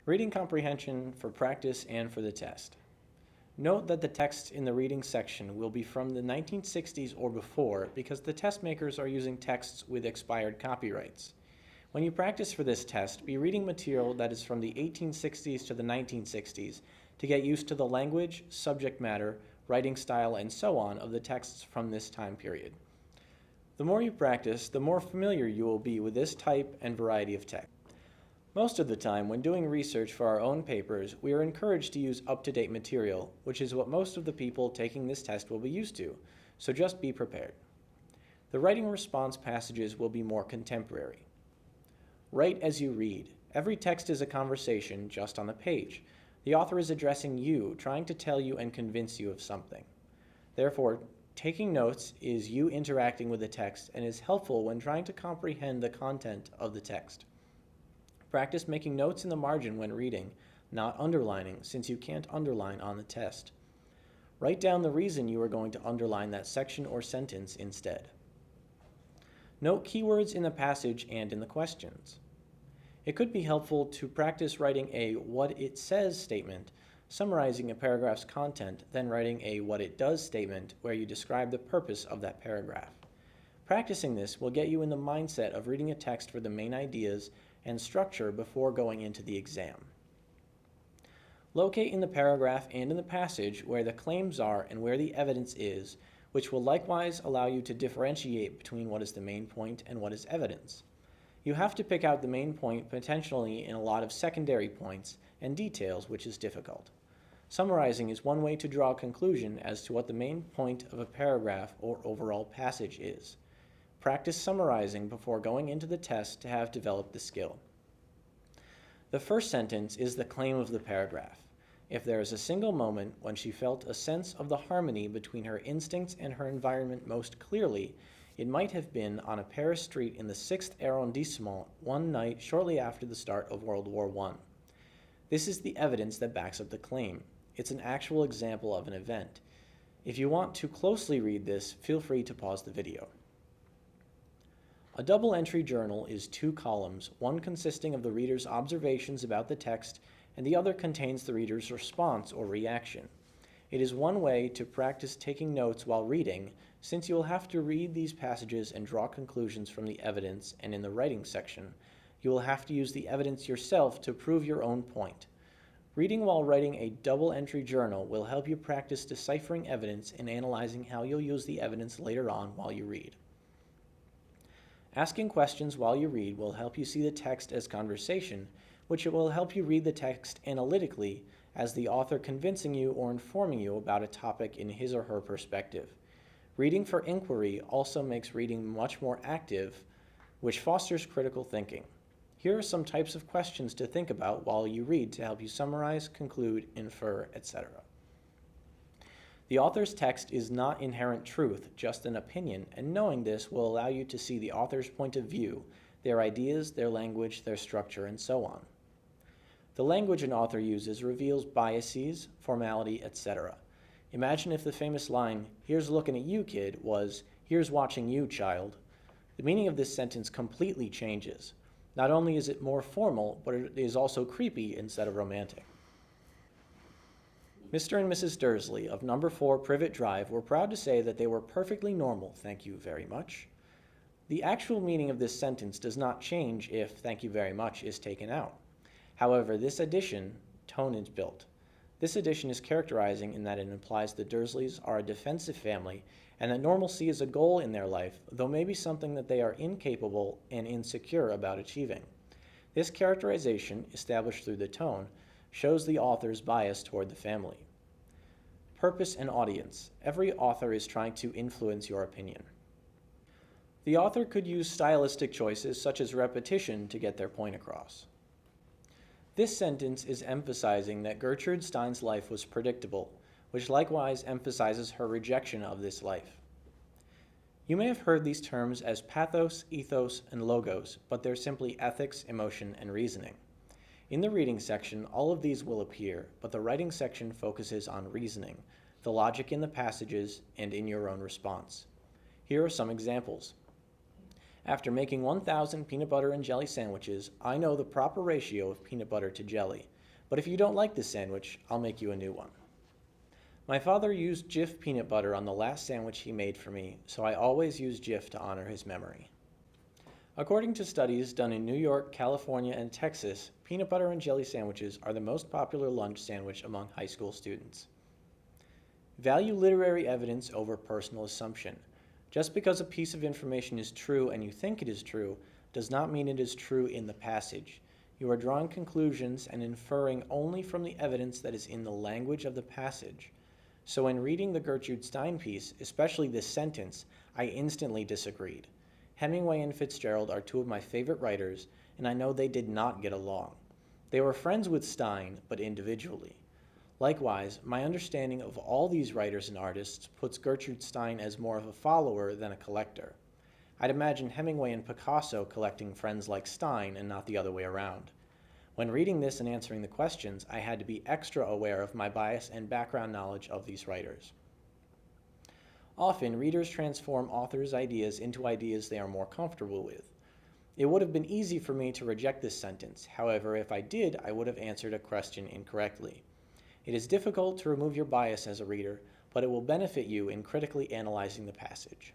Reading comprehension for practice and for the test. Note that the text in the reading section will be from the 1960s or before because the test makers are using texts with expired copyrights. When you practice for this test, be reading material that is from the 1860s to the 1960s to get used to the language, subject matter, writing style, and so on of the texts from this time period. The more you practice, the more familiar you will be with this type and variety of text. Most of the time, when doing research for our own papers, we are encouraged to use up-to-date material, which is what most of the people taking this test will be used to, so just be prepared. The writing response passages will be more contemporary. Write as you read. Every text is a conversation just on the page. The author is addressing you, trying to tell you and convince you of something. Therefore, taking notes is you interacting with the text and is helpful when trying to comprehend the content of the text. Practice making notes in the margin when reading, not underlining, since you can't underline on the test. Write down the reason you are going to underline that section or sentence instead. Note keywords in the passage and in the questions. It could be helpful to practice writing a "what it says" statement, summarizing a paragraph's content, then writing a "what it does" statement where you describe the purpose of that paragraph. Practicing this will get you in the mindset of reading a text for the main ideas and structure before going into the exam. Locate in the paragraph and in the passage where the claims are and where the evidence is, which will likewise allow you to differentiate between what is the main point and what is evidence. You have to pick out the main point potentially in a lot of secondary points and details, which is difficult. Summarizing is one way to draw a conclusion as to what the main point of a paragraph or overall passage is. Practice summarizing before going into the test to have developed the skill. The first sentence is the claim of the paragraph. If there is a single moment when she felt a sense of the harmony between her instincts and her environment most clearly, it might have been on a Paris street in the 6th arrondissement one night shortly after the start of World War I. This is the evidence that backs up the claim. It's an actual example of an event. If you want to closely read this, feel free to pause the video. A double-entry journal is 2 columns, one consisting of the reader's observations about the text and the other contains the reader's response or reaction. It is one way to practice taking notes while reading, since you will have to read these passages and draw conclusions from the evidence, and in the writing section, you will have to use the evidence yourself to prove your own point. Reading while writing a double-entry journal will help you practice deciphering evidence and analyzing how you'll use the evidence later on while you read. Asking questions while you read will help you see the text as conversation, which will help you read the text analytically as the author convincing you or informing you about a topic in his or her perspective. Reading for inquiry also makes reading much more active, which fosters critical thinking. Here are some types of questions to think about while you read to help you summarize, conclude, infer, etc. The author's text is not inherent truth, just an opinion, and knowing this will allow you to see the author's point of view, their ideas, their language, their structure, and so on. The language an author uses reveals biases, formality, etc. Imagine if the famous line, "Here's looking at you, kid," was, "Here's watching you, child." The meaning of this sentence completely changes. Not only is it more formal, but it is also creepy instead of romantic. Mr. and Mrs. Dursley of number 4 Privet Drive were proud to say that they were perfectly normal, thank you very much. The actual meaning of this sentence does not change if "thank you very much" is taken out. However, this addition, tone is built. This addition is characterizing in that it implies the Dursleys are a defensive family and that normalcy is a goal in their life, though maybe something that they are incapable and insecure about achieving. This characterization, established through the tone, shows the author's bias toward the family. Purpose and audience. Every author is trying to influence your opinion. The author could use stylistic choices such as repetition to get their point across. This sentence is emphasizing that Gertrude Stein's life was predictable, which likewise emphasizes her rejection of this life. You may have heard these terms as pathos, ethos, and logos, but they're simply ethics, emotion, and reasoning. In the reading section, all of these will appear, but the writing section focuses on reasoning, the logic in the passages, and in your own response. Here are some examples. After making 1,000 peanut butter and jelly sandwiches, I know the proper ratio of peanut butter to jelly. But if you don't like this sandwich, I'll make you a new one. My father used Jif peanut butter on the last sandwich he made for me, so I always use Jif to honor his memory. According to studies done in New York, California, and Texas, peanut butter and jelly sandwiches are the most popular lunch sandwich among high school students. Value literary evidence over personal assumption. Just because a piece of information is true and you think it is true, does not mean it is true in the passage. You are drawing conclusions and inferring only from the evidence that is in the language of the passage. So in reading the Gertrude Stein piece, especially this sentence, I instantly disagreed. Hemingway and Fitzgerald are two of my favorite writers, and I know they did not get along. They were friends with Stein, but individually. Likewise, my understanding of all these writers and artists puts Gertrude Stein as more of a follower than a collector. I'd imagine Hemingway and Picasso collecting friends like Stein and not the other way around. When reading this and answering the questions, I had to be extra aware of my bias and background knowledge of these writers. Often, readers transform authors' ideas into ideas they are more comfortable with. It would have been easy for me to reject this sentence. However, if I did, I would have answered a question incorrectly. It is difficult to remove your bias as a reader, but it will benefit you in critically analyzing the passage.